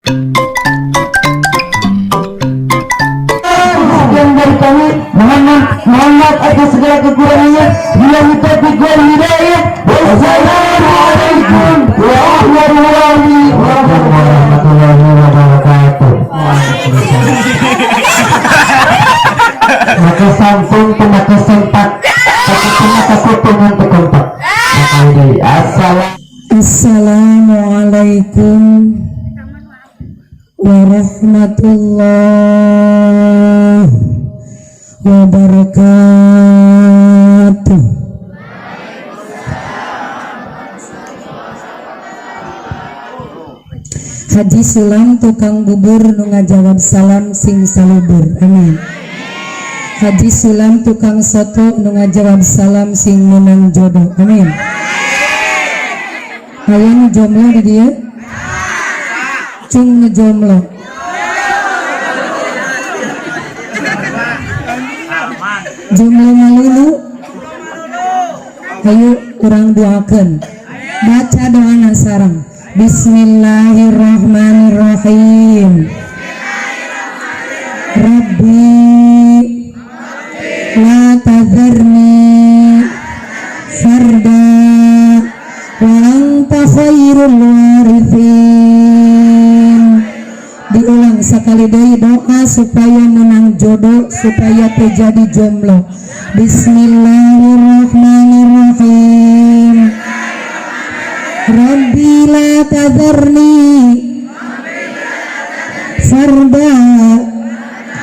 Sekian dari kami, mohon maaf atas segala kekurangannya. Bila kita pikir hidayah. Wassalamualaikum warahmatullahi wabarakatuh. Maka sampung pemaka sempat takut dengan pekontak. Assalamualaikum warahmatullahi wabarakatuh. Haji Sulam tukang bubur nu ngajawab salam sing salubur. Amin. Haji Sulam tukang soto nu ngajawab salam sing menang jodoh. Amin. Aya nu jomblo di dieu? Cung ngejomblo. Jomblo malulu. Ayo urang doakeun. Baca doana sareng. Bismillahirrahmanirrahim. Rabbi la tadharni farda wa anta khairul warithin. Diulang sekali deui doa supaya menang jodoh, supaya terjadi jomblo. Bismillahirrahmanirrahim. Rabbi la tadharni farda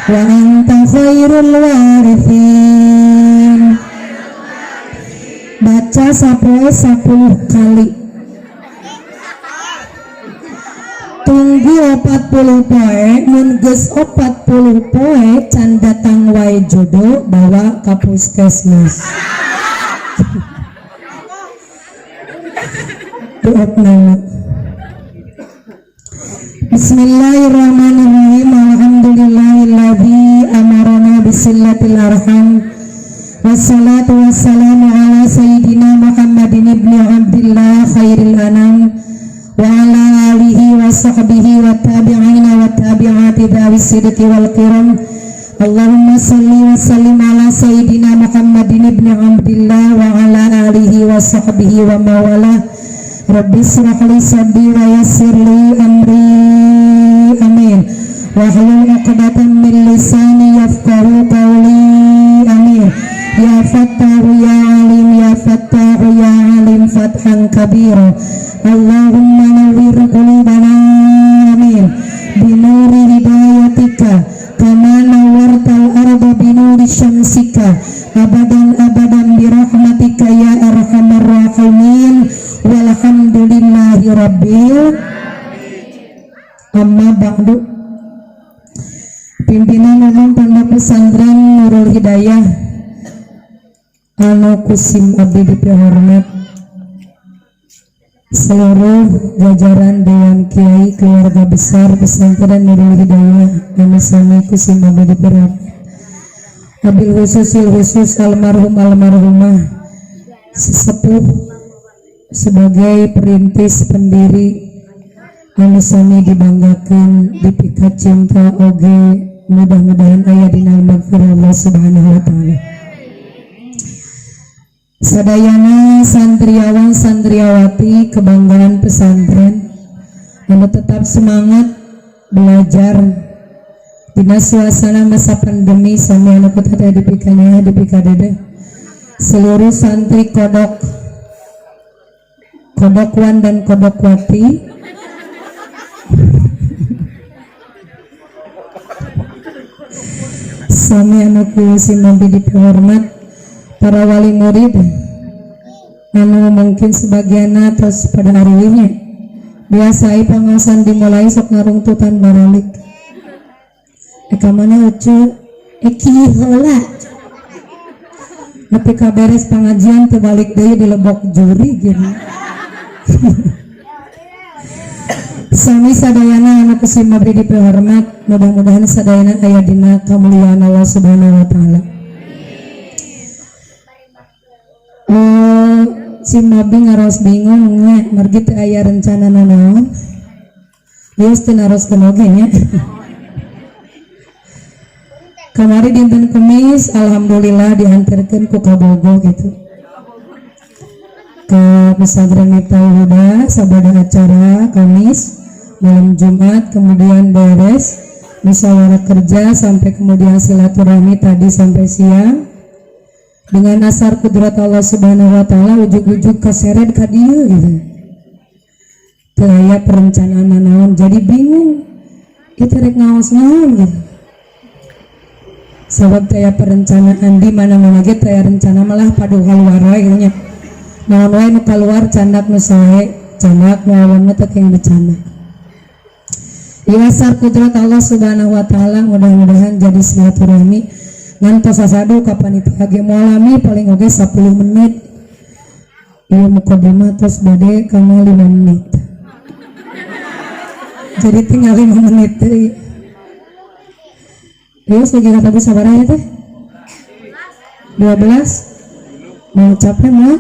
wa anta khairul warithin. Baca 10 kali. Tunggu 40 poe, mun geus 40 poe can datang wae jodoh bawa ka puskesmas. Bismillahirrahmanirrahim. Alhamdulillahilladzi amarana bisillatil arham. Wassalatu wassalamu ala sayyidina Muhammadin ibni Abdillah khairil anam wa ala alihi wa sahbihi wa tabi'ina wa tabi'ati dhawis sidqi wal kiram. Allahumma salli wa sallim ala sayyidina Muhammadin ibni Abdillah wa ala alihi wa sahbihi wa mawala. Rabbi shrah li sadri wa yassir li amri. Amin. Wa hlul 'uqdatam min lisani yafqahu qawli. Amin. Ya Fattahu ya Alim, ya Fattahu ya Alim fathan kabira. Allahumma nawwir qulubana. Amin. Binuri hidayatika kama nawwartal arda binuri syamsika abadan abadan birahmatika ya arhamar rahimin. Walhamdulillahi rabbil amma ba'du. Pimpinan umum Pondok Pesantren Nurul Hidayah anu kusim abdi dipihormat, seluruh jajaran Dewan Kiai keluarga besar Pesantren Nurul Hidayah anu sami kusim abdi dipihormat, wabil khusus almarhumah sesepuh sebagai perintis pendiri anu sami dibanggakan dipikat cinta oge, mudah-mudahan aya dina magfirah Allah subhanahu wa ta'ala. Sadayana santriawan santriawati kebanggaan pesantren anu tetap semangat belajar dina suasana masa pandemi sami anu kutata dipikanya dipikadede seluruh santri kodokwan dan kodokwati sami anu kusi mampi dihormat, para wali murid anu mungkin sebagianna terus pada arwihnya biasai pangaosan dimulai sok ngarungtutan baralik eka mana ucu eki heula nepi ka beres pangajian teu balik deui di lebok juri gitu. Sami sadayana anu kusim abdi dipihormat, mudah-mudahan sadayana aya dina kamuliaan Allah subhanahu wa ta'ala. Si Mabi ngaros bingung nya margi teu aya rencana naon Geus teu naroskeun oge nya. Kamari dinten Kemis alhamdulillah diantarkeun ku Kabogo gitu. Ke Pesantren Miftahul Huda sabada acara Kamis, malam Jumat kemudian beres musyawarah kerja sampai kemudian silaturahmi tadi sampai siang. Dengan asar kudrat Allah Subhanahu wa taala ujug-ujug kaseret ka dieu gitu. Teu aya perencanaan naon jadi bingung. Kita rek ngaos naon gitu. Sabab teu aya perencanaan di mana-mana ge teu aya rencana malah padu kaluar wae gitu nya. Naon wae nu kaluar candak nu sae, candak nu awan teh keung dicandak. Ieu asar kudrat Allah Subhanahu wa taala mudah-mudahan jadi silaturahmi ngantos sasadu ka panitia ge moalami paling oge 10 menit. Ieu mukadimah tos bade kana 5 menit. Jadi tinggal 5 menit deui. Ieu lagi kata bu sabaraha ya teh? 12. Mau capek mah?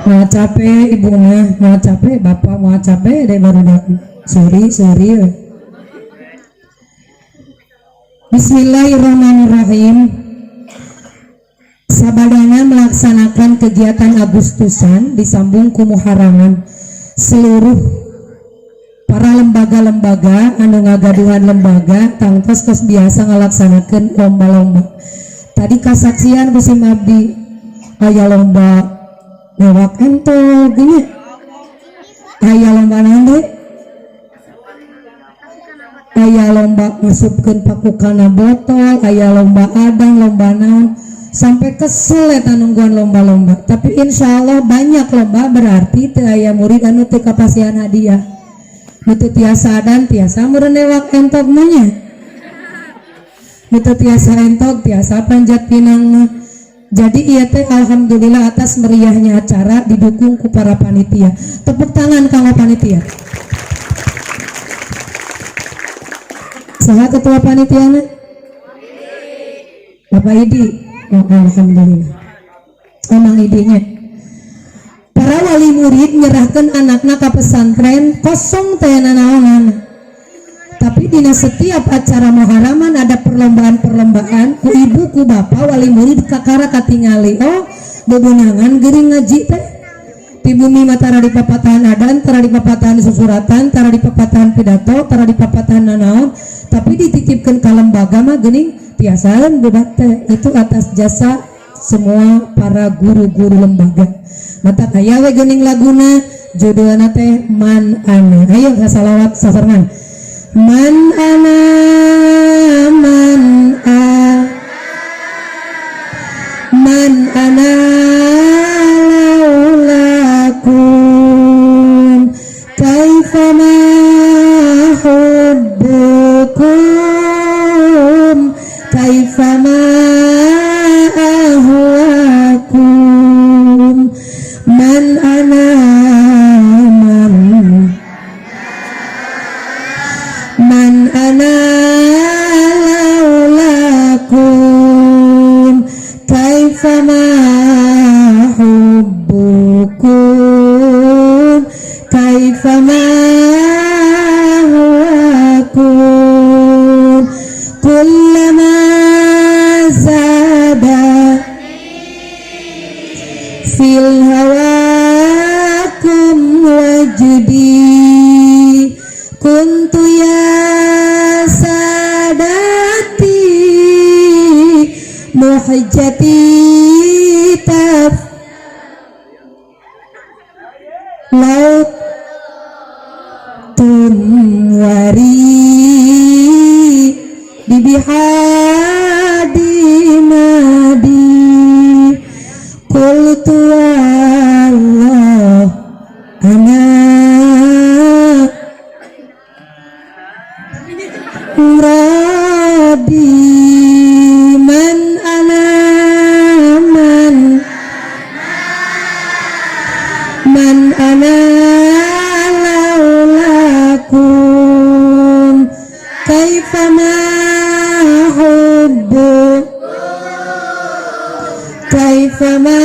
Mau capek ibu mah, mau capek bapak, mau capek deh baru datang. Sorry. Bismillahirrahmanirrahim. Sabadana melaksanakan kegiatan Agustusan disambung ku Muharraman. Seluruh para lembaga-lembaga anu ngagaduhan lembaga tangtos tos biasa ngalaksanakeun lomba-lomba. Tadi kasaksian Gusti Abdi aya lomba lewat entol gini. Aya lomba nanti aya lomba masukkeun paku kana botol, aya lomba adang, lomba naon, sampai kesel eta nungguan lomba-lomba. Tapi insya Allah banyak lomba berarti teu aya murid anu teu kapasihan hadiah. Nu teu tiasa dan tiasa meureun ewak entok mah nya. Nu teu tiasa entok tiasa panjat pinang. Jadi ieu teh alhamdulillah atas meriahnya acara didukung ku para panitia. Tepuk tangan kanggo panitia. Saha ketua panitiana? Bapak Idi. Oh, alhamdulillah. Emang idinya. Para wali murid nyerahkan anakna ka pesantren kosong teh nanaonan. Tapi dina setiap acara Muharraman ada perlombaan ku ibu ku bapak wali murid kakara katingali. Oh, bebenangan geuring ngaji teh. Di bumi mah tara di papatahan adan, tara di papatahan susuratan, tara di papatahan pidato, tara di papatahan nanaon, tapi dititipkan ke lembaga mah geuning tiasaan budak teh. Itu atas jasa semua para guru-guru lembaga. Mata aya we geuning laguna judulna teh Man Ana. Ayo salawat sasarengan. Man ana man a man ana laulakum kaifama hubbukum kaifama ahwakum man ana man ana laulakum kaifama hubbukum kaifama ahwakum kullama zada fil hawakum wajdi kuntu ya sadati muhajjati taf laut tunwari dibihadi madi qultu Allah ana Rabbi man ana man ana laulakum kaifama hubbu kaifama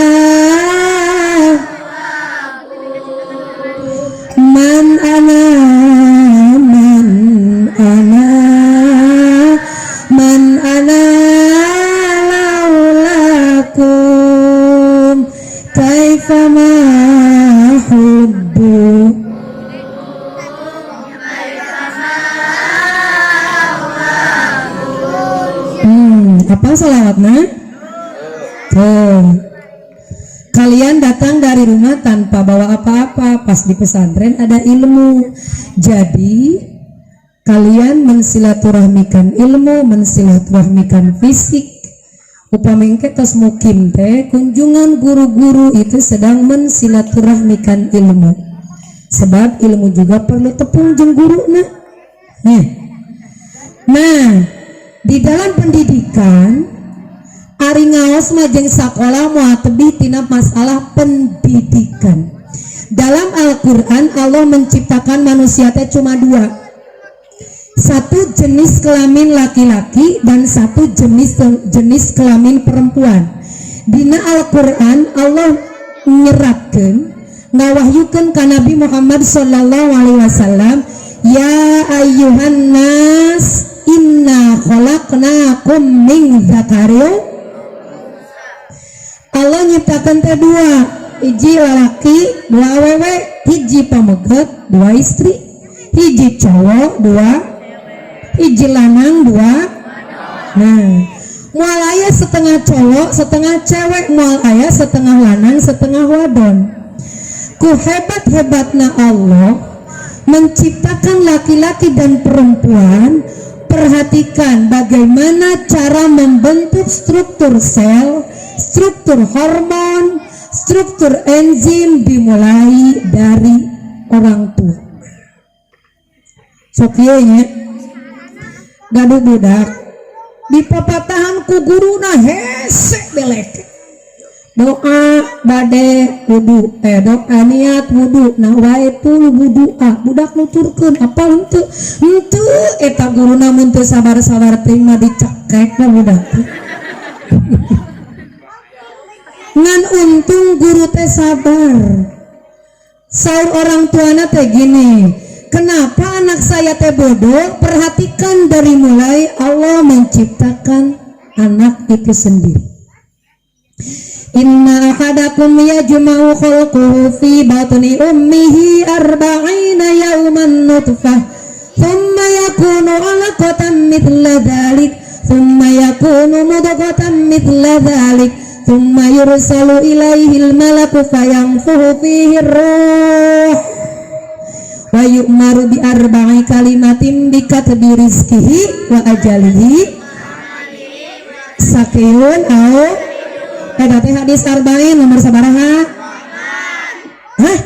man ana man ana laulakum kaifa ma hubbu apa salawatna? Kalian datang dari rumah tanpa bawa apa-apa, pas di pesantren ada ilmu. Jadi kalian mensilaturahmikan ilmu, mensilaturahmikan fisik. Upami engke tos mukim teh kunjungan guru-guru itu sedang mensilaturahmikan ilmu. Sebab ilmu juga perlu tepung jeung guruna. Nah, di dalam pendidikan ari ngaos mah jeung sakola moal tebih tina masalah pendidikan. Dalam Al-Qur'an Allah menciptakan manusia teh cuma dua. Satu jenis kelamin laki-laki dan satu jenis kelamin perempuan. Dina Al-Qur'an Allah nyerapkeun ngawahyukeun ka Nabi Muhammad sallallahu alaihi wasallam, ya ayyuhan nas inna khalaqnakum min dzakarin. Allah nyiptakan teh dua, hiji lalaki, dua awewe, hiji pameget, dua istri, hiji cowok, dua, hiji lanang, dua. Nah, moal aya setengah cowok, setengah cewek, moal aya setengah lanang, setengah wadon. Ku hebat-hebatna Allah menciptakan laki-laki dan perempuan. Perhatikan bagaimana cara membentuk struktur sel, struktur hormon, struktur enzim dimulai dari orang tua. Sok ieu nya gaduh budak di papatahan ku guruna hese belek. Doa bade wudu, doa niat wudu, nah wae puluh wudu budak nuturkeun apal henteu eta guruna mun teu sabar-sabar teh mah dicekek na budak. Ngan untung guru teh sabar. Saur orang tuana teh gini, kenapa anak saya teh bodoh? Perhatikan dari mulai Allah menciptakan anak itu sendiri. Inna ahadakum yajma'u khalquhu fi batni ummihi arba'ina yawman nutfah thumma yakunu 'alaqatan mithla dhalik thumma yakunu mudghatan mithla dhalik thumma yursalu ilaihil malaku fayanfukhu fihi ruh wa yu'maru bi arba'i kalimatin bi katbi rizqihi wa ajalihi sakiyun au teh hadis arba'in nomor sabaraha? Hah?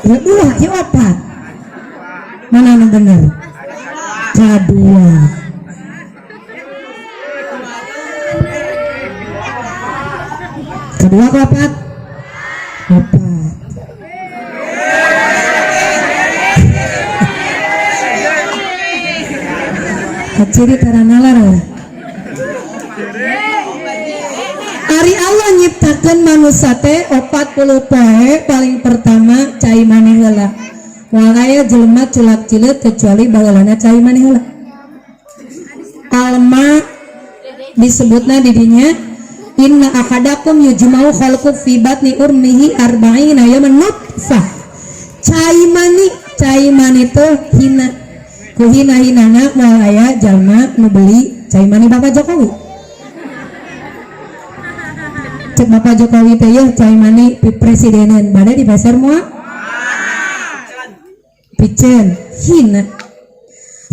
Ya dua, ya opat. Mana yang benar? Kedua. Kedua ke opat? Opat. Kaciri taranalar ya. Ari Allah nyiptakeun manusia teh 40 poe paling pertama cai maneh heula. Moal aya jelema culak cileuk kecuali baheulana cai maneh heula. Alma disebutna di dinya inna ahadakum yujma'u khalqu fi batni ummihi arba'ina yawman nutfah. Cai mani teh hina. Ku hina-hinana moal aya jalma nu beli cai mani Bapak Jokowi. Cek Bapak Jokowi teh yeuh cai mani presidenan bade di pasar moal piceun hina.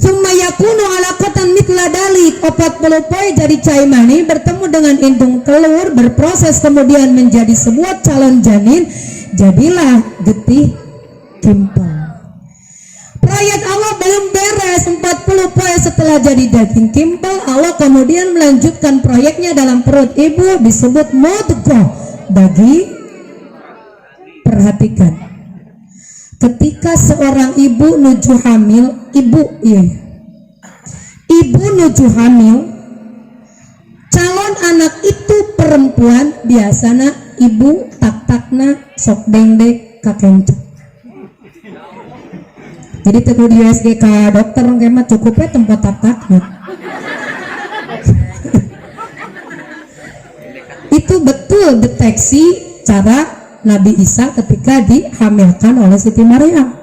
Summa yakunu alaqatan mithla dalik 40 poe jadi cai mani bertemu dengan indung telur berproses kemudian menjadi sebuah calon janin jadilah getih kimpel. Proyek Allah belum beres 40 poe setelah jadi daging kimpel Allah kemudian melanjutkan proyeknya dalam perut ibu disebut mudghah daging. Perhatikan ketika seorang ibu nuju hamil ibu nuju hamil calon anak itu perempuan biasana ibu tak-takna sok dengdek kakencet Jadi teguh di USG ka dokter mah cukupnya tempat tataknya. Itu betul deteksi cara Nabi Isa ketika dihamilkan oleh Siti Maryam.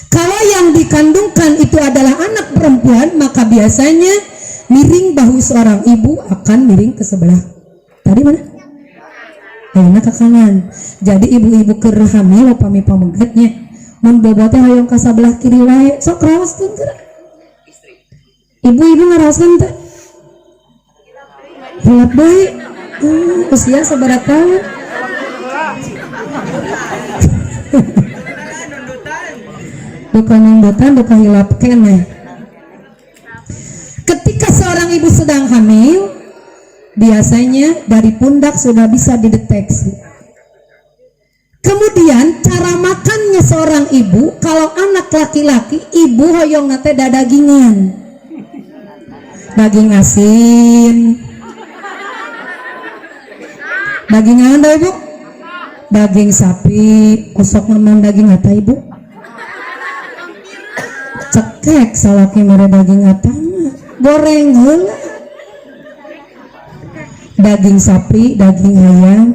Kalau yang dikandungkan itu adalah anak perempuan, maka biasanya miring bahu seorang ibu akan miring ke sebelah. Tadi mana? Ayeuna ke kanan. Jadi ibu-ibu keur hamil upami pamegatnya mun bobotnya hoyong ka sabelah kiri wae, sok raoskeun geura. Ibu-ibu ngaraoskeun teh. Hilap deui. Usia sabaraha tahun? Bukan nundutan, bukan hilap keneh. Ketika seorang ibu sedang hamil, biasanya dari pundak sudah bisa dideteksi. Kemudian cara makannya seorang ibu, kalau anak laki-laki, ibu hoyong nate dadagingan, daging asin, daging apa ibu? Daging sapi, kosok memang daging apa ibu? Cekek salaki mere daging apa? Goreng heula. Daging sapi, daging ayam.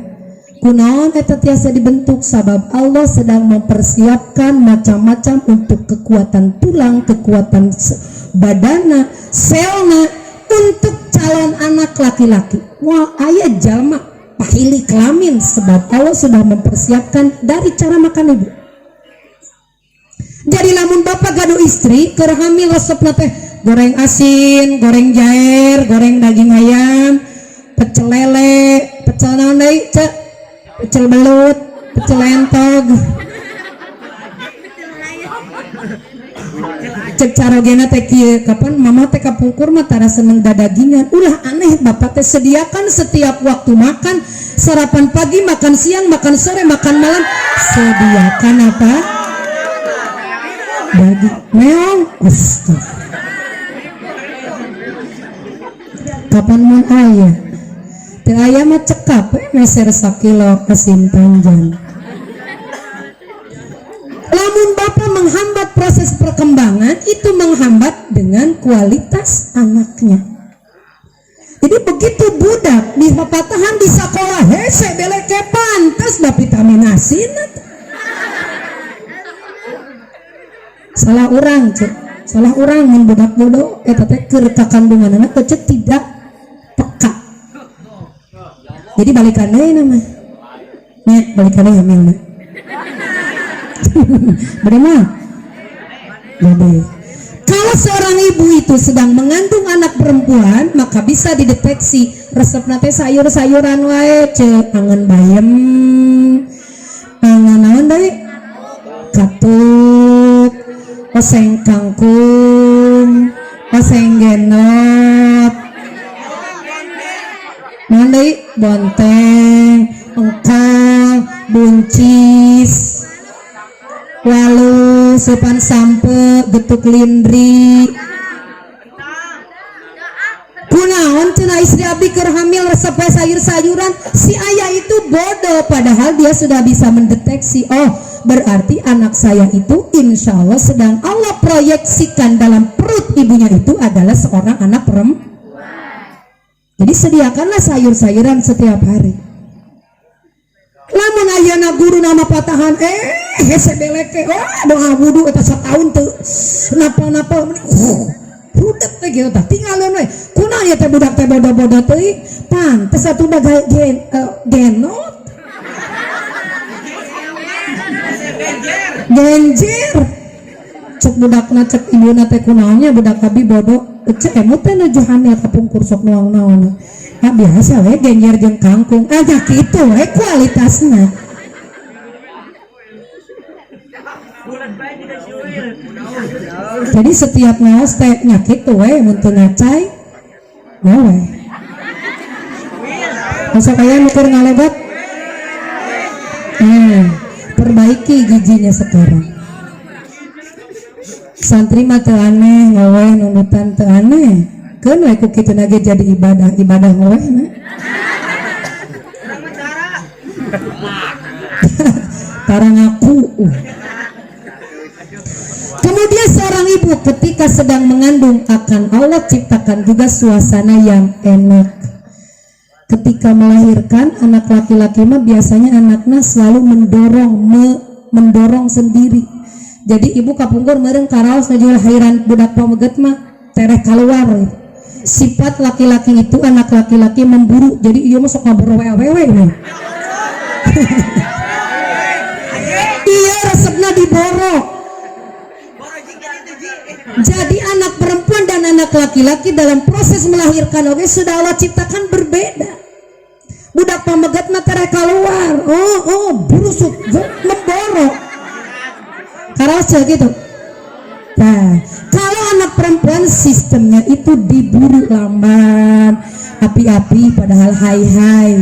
Kunaon eta tiasa dibentuk sabab Allah sedang mempersiapkan macam-macam untuk kekuatan tulang, kekuatan badana, selna untuk calon anak laki-laki. Wah, aya jalma pahili kelamin sebab Allah sudah mempersiapkan dari cara makan ibu. Jadi lamun bapak gaduh istri keur hamil resepna teh goreng asin, goreng jair, goreng daging ayam, pecel lele, pecel naon deui cek, pecel belut, pecel lentog, cek carogena teh kieu kapan mama teh kapungkur mah tara seneng dadagingan. Ulah aneh bapak teh sediakan setiap waktu makan, sarapan pagi, makan siang, makan sore, makan malam, sediakan apa? Daging meong. Kapan mun aya teu aya mah cekap meser sakilo asin panjang. Lamun bapak menghambat proses perkembangan, itu menghambat dengan kualitas anaknya. Jadi begitu budak di papatahan di sekolah hese beleke pantes da vitamin asin. Salah orang cek, salah orang mun budak bodoh eta teh keur kakandunganna teh tidak peka. Jadi balikan deui nama. Nya balikan deui hamilna. Bagaimana? Jadi kalau seorang ibu itu sedang mengandung anak perempuan, maka bisa dideteksi resepna teh sayur-sayuran wae cek, angan bayem, angan naon deui? Katuk, oseng kangkung, oseng genot, naon deui? Bonteng, engkang, buncis, walu, sopan sampe, getuk lindri. Kunaon cenah istri abdi keur hamil resep sayur-sayuran, si ayah itu bodoh padahal dia sudah bisa mendeteksi. Oh, berarti anak saya itu insya Allah sedang Allah proyeksikan dalam perut ibunya itu adalah seorang anak perempuan. Jadi sediakanlah sayur-sayuran setiap hari. Lamun ayeuna guru nama patahan hese beleke doa wudu eta sataun teu napa-napa budak teh gitu tah tinggalin we kunaon ya teh budak teh bodoh-bodoh teuing pantes atuh da genot genjer cek budakna cek ibuna teh kunaonnya budak abi bodoh cek emut teh nuju hamil kapungkur sok naon-naon. Nah, biasa we genjer jeung kangkung aja gitu we kualitasnya. Jadi setiap ngaos teh nyakit tuh we mun teu ngacai we. Masa kaya nuker ngalebat. Perbaiki giginya sekarang. Santri mah teu aneh, ngaweh nunutan teu aneh. Keun we ku kitu na ge jadi ibadah ngawehna. Tara ngaku. ibu ketika sedang mengandung akan Allah ciptakan juga suasana yang enak. Ketika melahirkan anak laki-laki mah biasanya anaknya selalu mendorong sendiri. Jadi ibu kapungkur meureun karaos ngajul lahiran budak pameget mah tereh keluar. Sifat laki-laki itu anak laki-laki memburu. Jadi ieu mah sok ngaburu wewe nih. Iya resepna diborok. Jadi anak perempuan dan anak laki-laki dalam proses melahirkan oke sudah Allah ciptakan berbeda. Budak pameget mah tereh keluar. Busuk memborok. Karaos gitu. Nah, kalau anak perempuan sistemnya itu diburu lamban, api-api padahal hai-hai.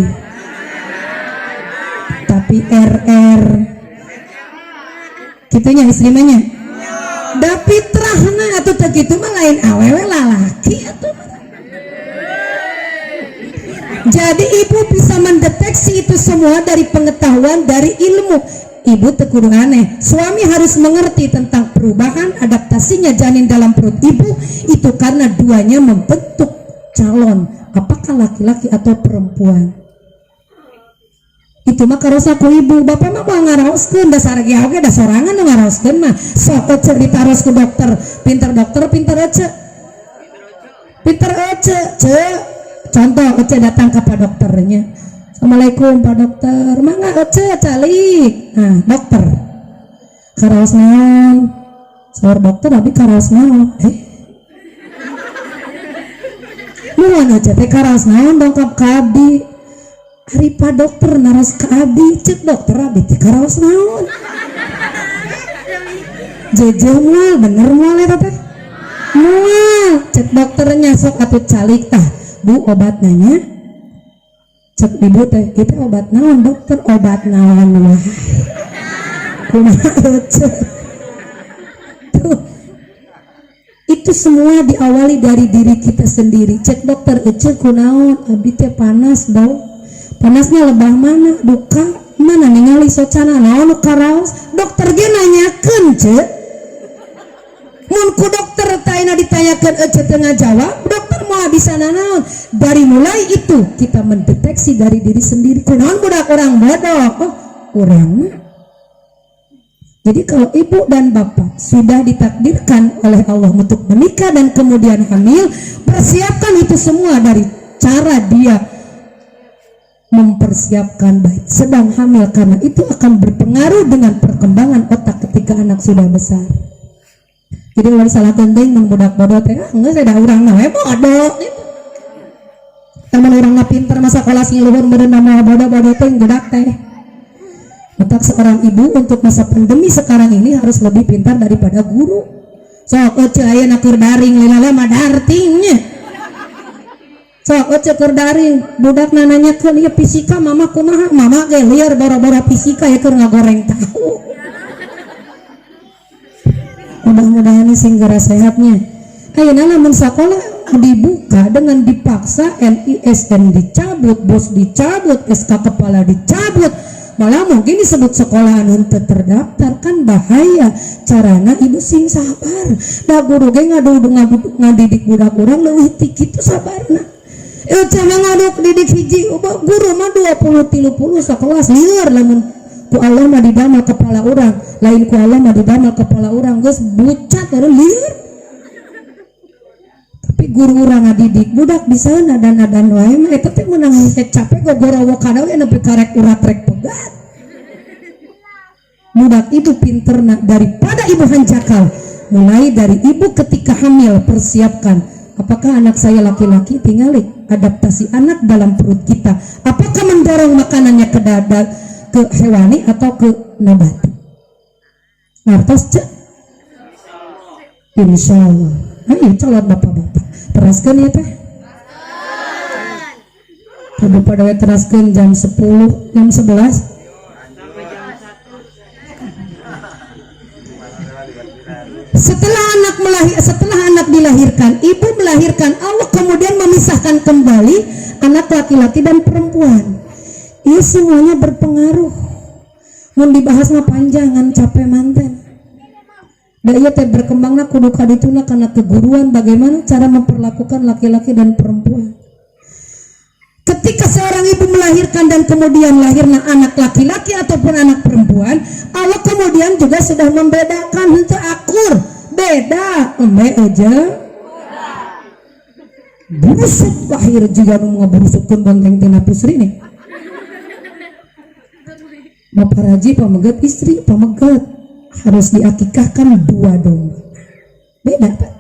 Tapi RR. Kitunya istimanya. Tapi terahna atau tak gitu mah lain awewe lalaki atuh. Jadi ibu bisa mendeteksi itu semua dari pengetahuan, dari ilmu. Ibu tekudu aneh. Suami harus mengerti tentang perubahan adaptasinya janin dalam perut ibu itu karena duanya membentuk calon apakah laki-laki atau perempuan. Itu mah karosaku ibu. Bapak mah mau ngaraoskeun dasar ge oge da sorangan nu ngaraoskeun mah sok ece ditaros ku dokter. Pinter dokter pinter ece. Pinter ece, contoh ece datang ke pak dokternya. Assalamualaikum Pak Dokter, mangga ece calik. Nah, dokter. Karaos naon? Saur dokter abi karaos naon? Nuhun ece teh karaos naon dongkap ka abdi. Ari Pak Dokter naros ka abdi, cek dokter abi teh karaos naon? Jeje moal bener moal eta teh. Moal, cek dokternya sok atuh calik tah. Bu obat nanya. Cek ibu teh kita obat naon dokter, obat naon mah kumaha cek tuh. Itu semua diawali dari diri kita sendiri. Cek dokter cek kunaon abi teh panas dong, panasnya lebah mana duka mana ningali socana naon karaos dokter ge nanyakeun cek mun ku dokter taina ditanyakeun cek tengah jawab dokter mau bisa nanaon. Dari mulai itu kita mendeteksi dari diri sendiri kunaon budak orang bodoh orang. Jadi kalau ibu dan bapak sudah ditakdirkan oleh Allah untuk menikah dan kemudian hamil, persiapkan itu semua dari cara dia mempersiapkan baik sedang hamil karena itu akan berpengaruh dengan perkembangan otak ketika anak sudah besar. Jadi kalau salah penting budak bodoh teh enggak saya dah urang na we bodoh. Teman orang na pinter masa kelas luhur meureun nama bodoh-bodoh teh budak teh. Otak seorang ibu untuk masa pandemi sekarang ini harus lebih pintar daripada guru. Sok ece ayeuna keur daring lila mah dartingnya. Sok ece keur daring budak nanyakeun ieu fisika mama kumaha? Mama ge lieur boro-boro fisika ya keur ngagoreng tahu. Mudah-mudahan segera sehatnya. Ayeuna lamun sakola dibuka dengan dipaksa, NISN dicabut, bos dicabut, SK kepala dicabut, malah mungkin disebut sekolah anu teu terdaftar kan bahaya. Carana ibu sing sabar. Da guru ge ngadidik budak urang leuwih ti kitu sabarna. Cenah ngaduk didik hiji guru mah 20 30 sakelas lieur lamun ku Allah mah didamel kepala orang, lain ku Allah mah didamel kepala orang geus bucat baru lieur. Tapi guru urang ngadidik budak bisa nadan-nadan wae mah eta teh meunang capek gogorowo kana we nepi karek urat rek pegat. Budak ibu pinterna daripada ibu hanjakal. Mulai dari ibu ketika hamil persiapkan apakah anak saya laki-laki tinggali adaptasi anak dalam perut kita. Apakah mendorong makanannya ke dada ke hewani atau ke nabati? Ngartos cek? Insyaallah. Ayo calon bapak-bapak teraskeun ya teh. Kudu pada we teraskeun jam 10, jam 11. Setelah anak dilahirkan, ibu melahirkan, Allah kemudian memisahkan kembali anak laki-laki dan perempuan. Ini semuanya berpengaruh. Mau dibahas panjangan capek manten. Da ieu teh berkembangna kudu kadituna kana keguruan bagaimana cara memperlakukan laki-laki dan perempuan. Ketika seorang ibu melahirkan dan kemudian lahirnya anak laki-laki ataupun anak perempuan, Allah kemudian juga sudah membedakan untuk akur, beda, embe aja. Busuk lahir juga nu ngaburusukkeun bonteng tina pusri nih. Maparaji pamegat istri, pamegat harus diakikahkan 2 domba. Beda Pak.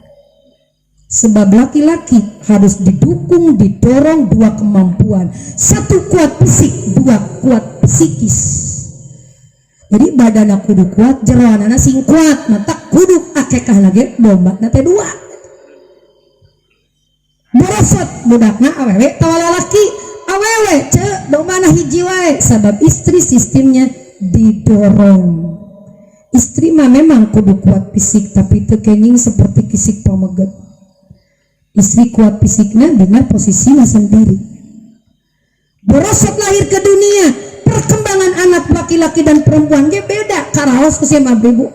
Sebab laki-laki harus didukung, didorong 2 kemampuan. 1 kuat fisik, 2 kuat psikis. Jadi badan kudu kuat, jeroanana sing kuat, mata kudu akekah lagi domba nate 2. Borosot budakna awewe tawala laki, awewe ce domba na hiji wae. Sebab istri sistemnya didorong. Istri mah memang kudu kuat fisik, tapi teu kenging seperti fisik pamegat. Istri kuat fisiknya dengan posisinya sendiri. Borosot lahir ke dunia, perkembangan anak laki-laki dan perempuan ge beda karaos ku sia ibu.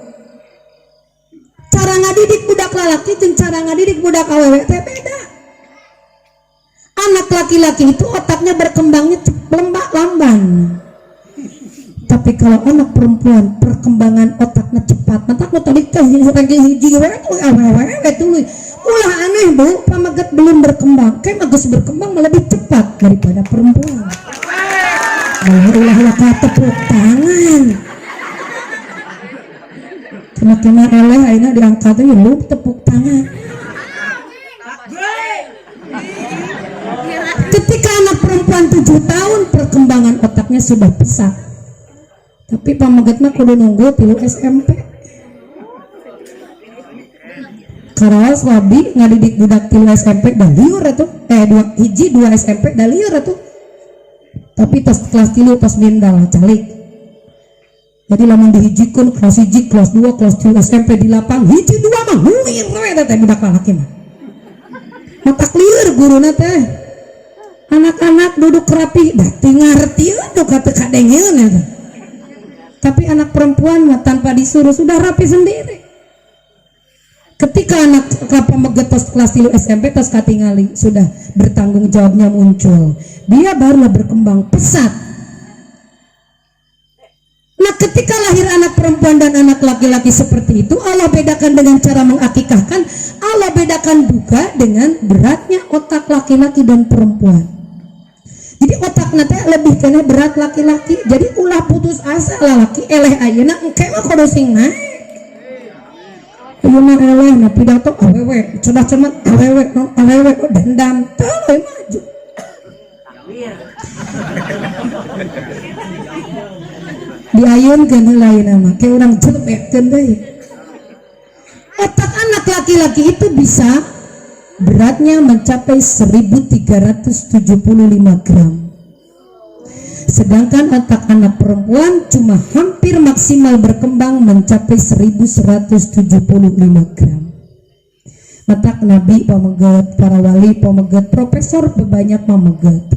Cara ngadidik budak lalaki jeung cara ngadidik budak awewe teh beda. Anak laki-laki itu otaknya berkembangnya lamban. Tapi kalau anak perempuan perkembangan otaknya cepat, mata aku tadi teh hiji wae awewe tuluy. Ulah aneh Bu, pamegat belum berkembang. Kayak bagus berkembang lebih cepat daripada perempuan. Ulah tepuk tangan. Kena oleh ayeuna diangkat ieu lu tepuk tangan. Ketika anak perempuan 7 tahun perkembangan otaknya sudah pesat. Tapi pamegat mah kudu nunggu tilu SMP. Karaos wabi ngadidik budak tilu SMP da liur atuh. 2 SMP da liur atuh. Tapi tos kelas 3 pas bindal calik. Jadi lamun dihijikeun kelas 1, kelas 2, kelas 3 SMP di lapang hiji 2 mah huir we teh budak lalaki mah. Mata liur guruna teh. Anak-anak duduk rapi, da teu ngarti atuh ka teu kadengeun eta. Tapi anak perempuan mah tanpa disuruh sudah rapi sendiri. Ketika anak pamegat tos kelas 3 SMP tos katingali sudah bertanggung jawabnya muncul, dia barulah berkembang pesat. Nah ketika lahir anak perempuan dan anak laki-laki seperti itu, Allah bedakan dengan cara mengakikahkan. Allah bedakan juga dengan beratnya otak laki-laki dan perempuan. Jadi otak nate lebih kena berat laki-laki. Jadi ulah putus asa lalaki eleh ayeuna engke mah kudu sing naik. Ayeuna eleh na pidato awewe, cerdas-cermat awewe, no awewe dendam teu maju. Diayunkeun lainna mah ke urang jelebkeun deui. Otak anak laki-laki itu bisa beratnya mencapai 1375 gram. Sedangkan otak anak perempuan cuma hampir maksimal berkembang mencapai 1175 gram. Matak Nabi pamegat, para wali pamegat, profesor banyak pamegat,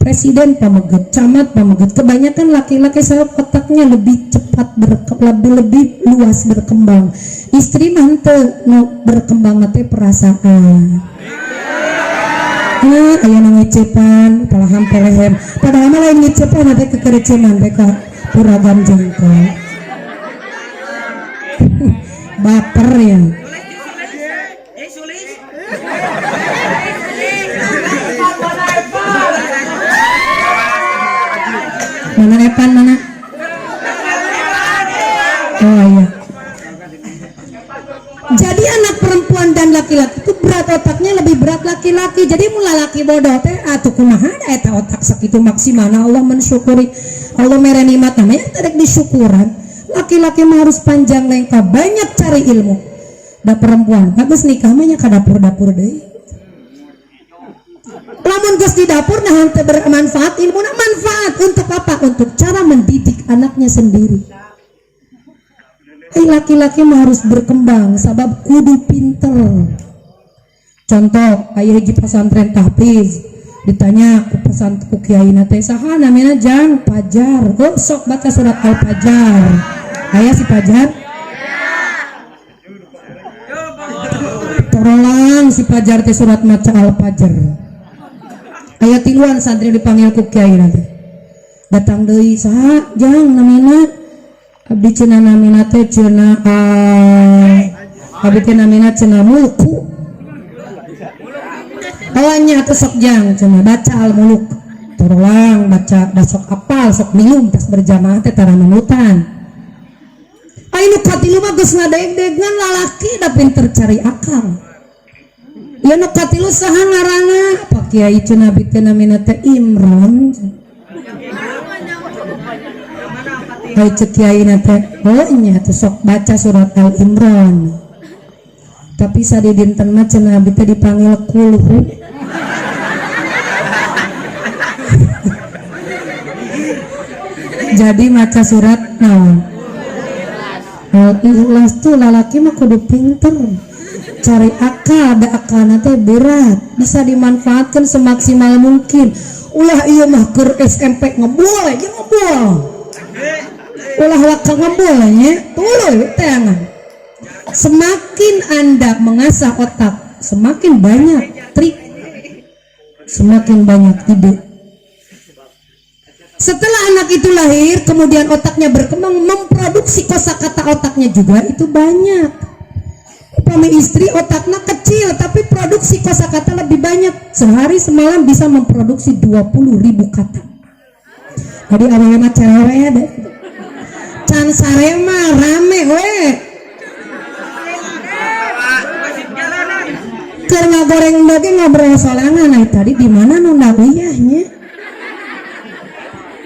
presiden pamegat, camat pamegat. Kebanyakan laki-laki saya otaknya lebih cepat lebih luas berkembang. Istri mah teu berkembang teh perasaan. Aya nu ngecepan, palaham pelehem. Padahal mah lain ngecepan teh kekereceman teh ka puragam jengkol. Baper ya. Mana Epan mana? Oh iya. Jadi anak perempuan dan laki-laki itu berat otaknya lebih berat laki-laki. Jadi mula laki bodoh teh atuh kumaha da eta otak sakitu maksimalna Allah mensyukuri. Allah mere nikmat namanya teh disyukuran. Laki-laki mah harus panjang lengkap, banyak cari ilmu. Da perempuan geus nikah mah nya ka dapur-dapur deui. Lamun geus di dapur nah teu bermanfaat, ilmuna manfaat untuk apa? Untuk cara mendidik anaknya sendiri. Laki-laki mah harus berkembang sabab kudu pinter. Contoh aya hiji pesantren tahfiz ditanya ku pesantren ku kiaina teh saha namina Jang Pajar. Oh sok baca surat Al-Fajar. Aya si Pajar? Torolang si Pajar teh surat maca Al-Fajr. Aya tiluan santri dipanggil ku kiai nanti. Datang deui saha jang namina? Abdi cenah namina teh cenah abdi teh namina cenah mulku. Awalnya teh sok jang cenah baca Al-Muluk. Torolang baca da sok apal sok minum pas berjamaah teh tara nunutan. Ainu katilu mah geus ngadaeg-daegan lalaki da pinter cari akal. Ya nu katilu saha ngaranna? Pak Kiai cenah abdi teh namina teh Imron. Ai cek kiai teh, oh nya teh sok baca surat Al-Imran. Tapi sadi dinten mah cenah abdi teh dipanggil kulhu. Jadi maca surat naon? Ikhlas tuh lalaki mah kudu pinter cari akal, ada akal teh berat bisa dimanfaatkan semaksimal mungkin. Ulah iya mah keur SMP ngebol aja ngebol, ulah laka ngebol nya tuluy teh. Semakin Anda mengasah otak, semakin banyak trik, semakin banyak ide. Setelah anak itu lahir, kemudian otaknya berkembang, memproduksi kosakata otaknya juga itu banyak. Upami istri otaknya kecil, tapi produksi kosakata lebih banyak. Sehari semalam bisa memproduksi 20.000 kata. Jadi awalnya mah cewek deh. Can sare mah rame we. Keur goreng daging ngobrol solangan, nah tadi di mana nunda uyahnya?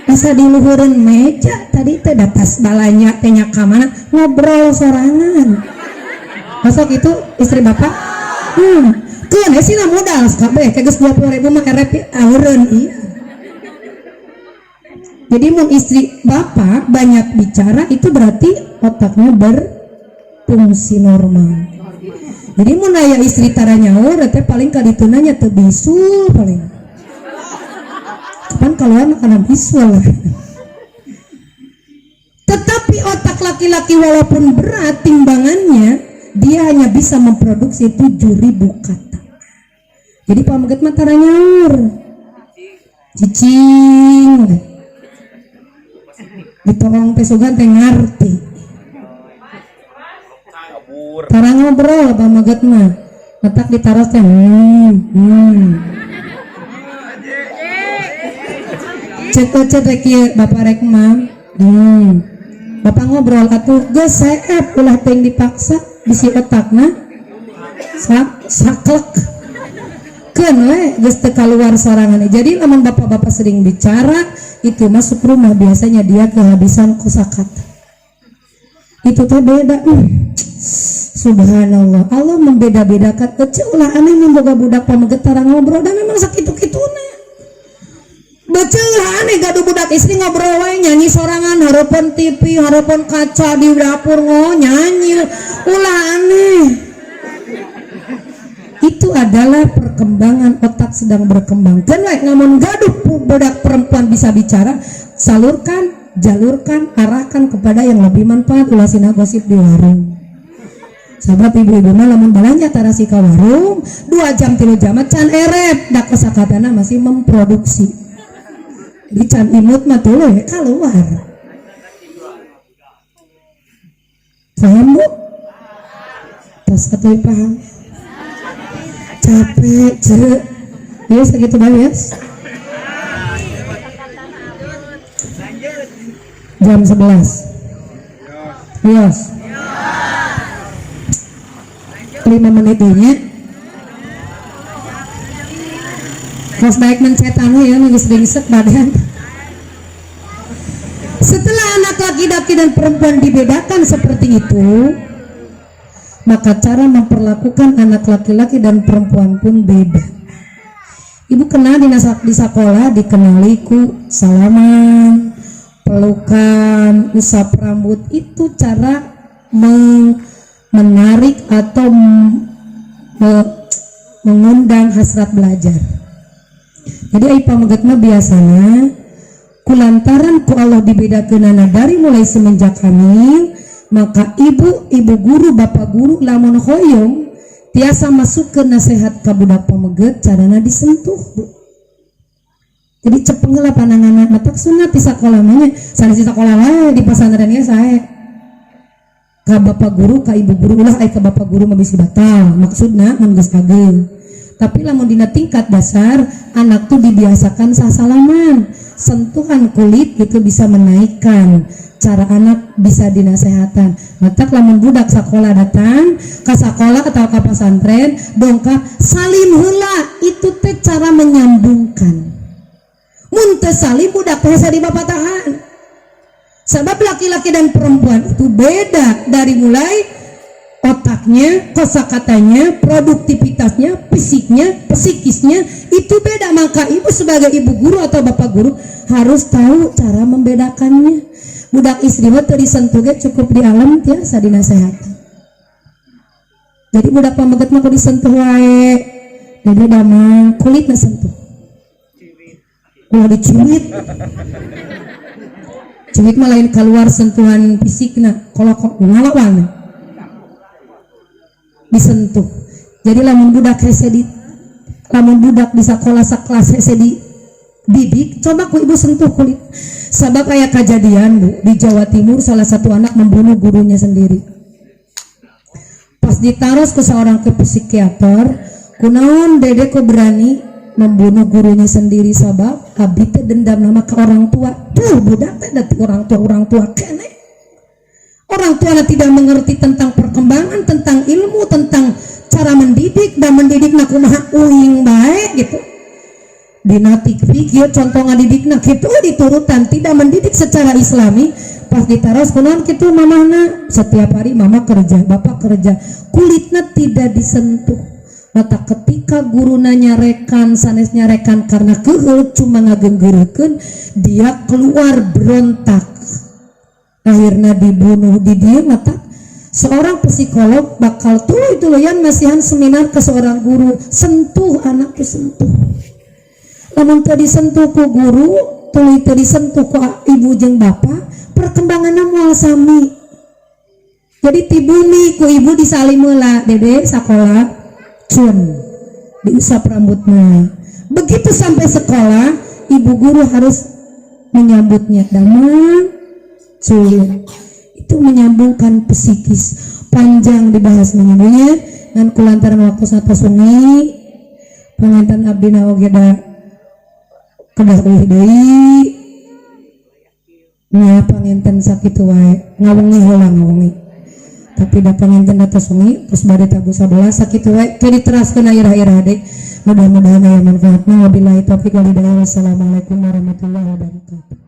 Bisa diluhurin meja tadi teh datas balanya tehnya kamana ngobrol sorangan. Masuk itu istri bapak keun sih na modal kabeh kayak 20.000 mah erep aureun iya. Jadi mun istri bapak banyak bicara itu berarti otaknya berfungsi normal. Jadi mun aya istri tara nyaur teh paling kaditunanya teu bisul paling kan kalau anak-anak visual. Tetapi otak laki-laki walaupun berat timbangannya, dia hanya bisa memproduksi 7.000 kata. Jadi pameget mah tara nyaur cicing ditolong pesugan teh ngarti tara ngobrol pameget mah letak di taras teh cek bapak rek mam bapak ngobrol atuh geus saep ulah teuing dipaksa bisi otakna saklek keun we geus teu kaluar sorangan. Jadi lamun bapak-bapak sering bicara itu masuk rumah biasanya dia kehabisan kosakata. Itu teh beda. Subhanallah, Allah membeda-bedakan. Kecil ulah aneh memboga budak pameget tara ngobrol dan memang sakitu-kituna. Beuceul aneh gaduh budak istri ngobrol wae nyanyi sorangan hareupeun TV, hareupeun kaca di dapur nyanyi. Ulah aneh. Itu adalah perkembangan otak sedang berkembang. Dan wae namun gaduh budak perempuan bisa bicara, salurkan, jalurkan, arahkan kepada yang lebih manfaat. Ulah sina gosip di warung. Sahabat ibu-ibu mah lamun balanja tara si ka warung 2 jam 3 jam can erep da kosakatana masih memproduksi. Di can imut mah tuluy keluar. Paham bu? Tos atuh paham. Capek cek. Ya segitu bae jam 11. Yes. 5 menit nya. Kos baik mencetannya ya ngeges-geset badan. Setelah anak laki-laki dan perempuan dibedakan seperti itu, maka cara memperlakukan anak laki-laki dan perempuan pun beda. Ibu kenal di sekolah dikenali ku salaman, pelukan, usap rambut, itu cara menarik atau mengundang hasrat belajar. Jadi ai pameget mah biasana kulantaran ku Allah dibedakeunana dari mulai semenjak hamil, maka ibu guru bapak guru lamun hoyong tiasa masuk ke nasihat ka budak pameget carana disentuh Bu. Jadi cepeng lah pandangan matak sunat di sekolah mah sanes di sekolah wae di pesantren ge sae ka bapak guru ka ibu guru ulah aya ka bapak guru mah bisi batal maksudna mun geus ageng. Tapi lamun dina tingkat dasar anak tuh dibiasakan sasalaman, sentuhan kulit itu bisa menaikkan cara anak bisa dinasehatan. Matak lamun budak sekolah datang ke sekolah atau ke pesantren dongkap salim heula itu teh cara menyambungkan. Mun teu salim budak teh di babatahan. Sebab laki-laki dan perempuan itu beda dari mulai otaknya, kosakatanya, produktivitasnya, fisiknya, psikisnya itu beda. Maka ibu sebagai ibu guru atau bapak guru harus tahu cara membedakannya. Budak istri mah teu disentuh ge cukup di alam tiasa dinasehati. Jadi budak pameget mah kudu disentuh wae. Jadi damang kulitna sentuh. Ulah dicuit. Cuit mah lain keluar sentuhan fisikna, kalau ngalawan disentuh. Jadi lamun budak hese di lamun budak di sekolah sakelas hese di didik, coba ku ibu sentuh kulit. Sabab aya kejadian Bu di Jawa Timur, salah satu anak membunuh gurunya sendiri. Pas ditaros ke seorang ke psikiater, kunaon dede kok berani membunuh gurunya sendiri sabab abdi teh dendam nama ke orang tua. Tuh budak teh dati orang tua kene. Orang tua tidak mengerti tentang perkembangan, tentang ilmu, tentang cara mendidik dan mendidik nak kumaha uing bae gitu. Dina tikvik contoh ngadidikna kitu diturutan, tidak mendidik secara islami. Pas ditaros kunaon kitu mamahna, setiap hari mama kerja, bapak kerja, kulitna tidak disentuh. Mata ketika guru nyarekan, sanes nyarekan karena keheul cuma ngagenggeureukeun, dia keluar berontak. Akhirnya dibunuh di dia. Mata seorang psikolog bakal tuluy-tuluyan masihan seminar ke seorang guru, sentuh anak ke sentuh. Lamun teu disentuh ku guru, tuluy teu disentuh ku ibu jeung bapak, perkembanganna moal sami. Jadi tibuni ku ibu disalim heula, dede sakola cun diusap rambutnya. Begitu sampai sekolah, ibu guru harus menyambutnya damang cuy. Itu menyambungkan psikis. Panjang dibahas menyambungnya dan kulantaran waktu satu sungi pengantin abdi naoge da kedah deui nya panginten sakitu wae ngawengi heula ngawengi. Tapi da panginten atas sungi terus bade tabu 11 sakitu wae teu diteraskeun airah-airah deui. Mudah-mudahan aya manfaatna. Wabillahi taufiq wal hidayah. Wassalamualaikum warahmatullahi wabarakatuh.